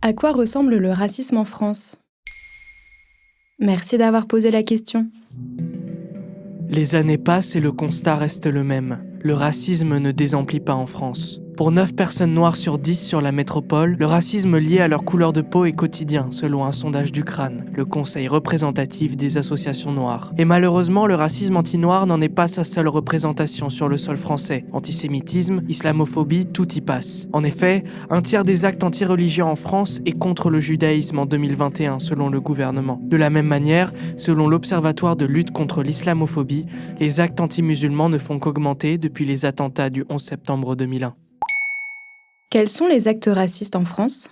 À quoi ressemble le racisme en France ? Merci d'avoir posé la question. Les années passent et le constat reste le même. Le racisme ne désemplit pas en France. Pour 9 personnes noires sur 10 sur la métropole, le racisme lié à leur couleur de peau est quotidien, selon un sondage du CRAN, le Conseil représentatif des associations noires. Et malheureusement, le racisme anti-noir n'en est pas sa seule représentation sur le sol français. Antisémitisme, islamophobie, tout y passe. En effet, un tiers des actes anti-religieux en France est contre le judaïsme en 2021, selon le gouvernement. De la même manière, selon l'Observatoire de lutte contre l'islamophobie, les actes anti-musulmans ne font qu'augmenter depuis les attentats du 11 septembre 2001. Quels sont les actes racistes en France ?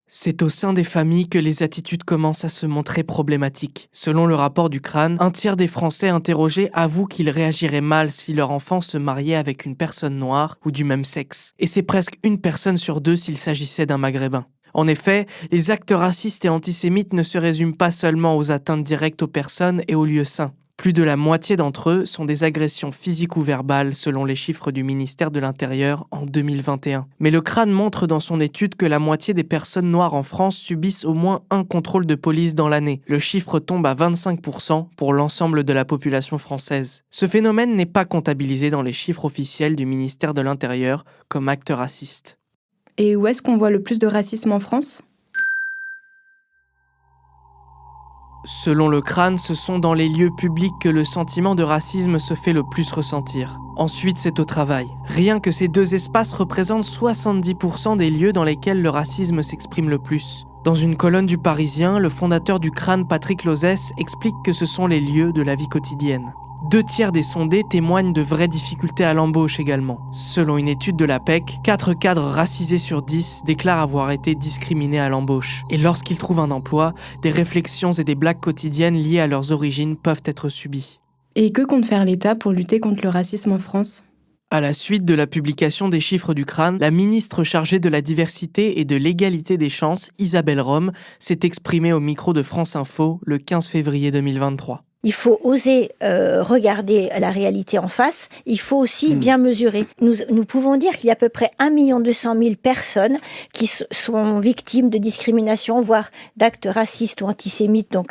C'est au sein des familles que les attitudes commencent à se montrer problématiques. Selon le rapport du CRAN, un tiers des Français interrogés avouent qu'ils réagiraient mal si leur enfant se mariait avec une personne noire ou du même sexe. Et c'est presque 1 personne sur 2 s'il s'agissait d'un Maghrébin. En effet, les actes racistes et antisémites ne se résument pas seulement aux atteintes directes aux personnes et aux lieux saints. Plus de la moitié d'entre eux sont des agressions physiques ou verbales, selon les chiffres du ministère de l'Intérieur en 2021. Mais le CRAN montre dans son étude que la moitié des personnes noires en France subissent au moins un contrôle de police dans l'année. Le chiffre tombe à 25% pour l'ensemble de la population française. Ce phénomène n'est pas comptabilisé dans les chiffres officiels du ministère de l'Intérieur comme acte raciste. Et où est-ce qu'on voit le plus de racisme en France ? Selon le CRAN, ce sont dans les lieux publics que le sentiment de racisme se fait le plus ressentir. Ensuite, c'est au travail. Rien que ces 2 espaces représentent 70% des lieux dans lesquels le racisme s'exprime le plus. Dans une colonne du Parisien, le fondateur du CRAN, Patrick Lozès, explique que ce sont les lieux de la vie quotidienne. 2 tiers des sondés témoignent de vraies difficultés à l'embauche également. Selon une étude de l'APEC, 4 cadres racisés sur 10 déclarent avoir été discriminés à l'embauche. Et lorsqu'ils trouvent un emploi, des réflexions et des blagues quotidiennes liées à leurs origines peuvent être subies. Et que compte faire l'État pour lutter contre le racisme en France ? À la suite de la publication des chiffres du CRAN, la ministre chargée de la diversité et de l'égalité des chances, Isabelle Rome, s'est exprimée au micro de France Info le 15 février 2023. Il faut oser regarder la réalité en face. Il faut aussi bien mesurer. Nous pouvons dire qu'il y a à peu près 1 200 000 personnes qui sont victimes de discrimination, voire d'actes racistes ou antisémites donc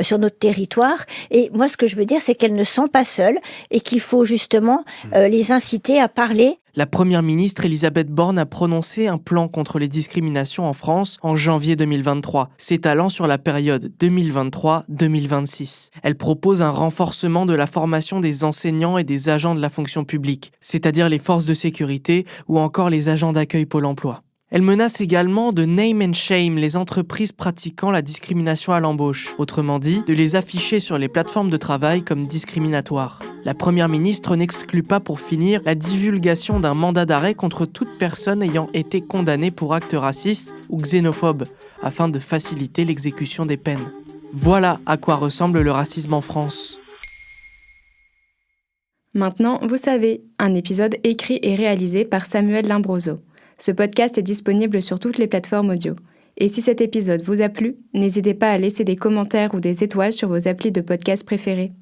sur notre territoire. Et moi, ce que je veux dire, c'est qu'elles ne sont pas seules et qu'il faut justement les inciter à parler. La première ministre Elisabeth Borne a prononcé un plan contre les discriminations en France en janvier 2023, s'étalant sur la période 2023-2026. Elle propose un renforcement de la formation des enseignants et des agents de la fonction publique, c'est-à-dire les forces de sécurité ou encore les agents d'accueil Pôle emploi. Elle menace également de name and shame les entreprises pratiquant la discrimination à l'embauche, autrement dit, de les afficher sur les plateformes de travail comme discriminatoires. La première ministre n'exclut pas pour finir la divulgation d'un mandat d'arrêt contre toute personne ayant été condamnée pour actes racistes ou xénophobes, afin de faciliter l'exécution des peines. Voilà à quoi ressemble le racisme en France. Maintenant, vous savez, un épisode écrit et réalisé par Samuel Limbroso. Ce podcast est disponible sur toutes les plateformes audio. Et si cet épisode vous a plu, n'hésitez pas à laisser des commentaires ou des étoiles sur vos applis de podcast préférés.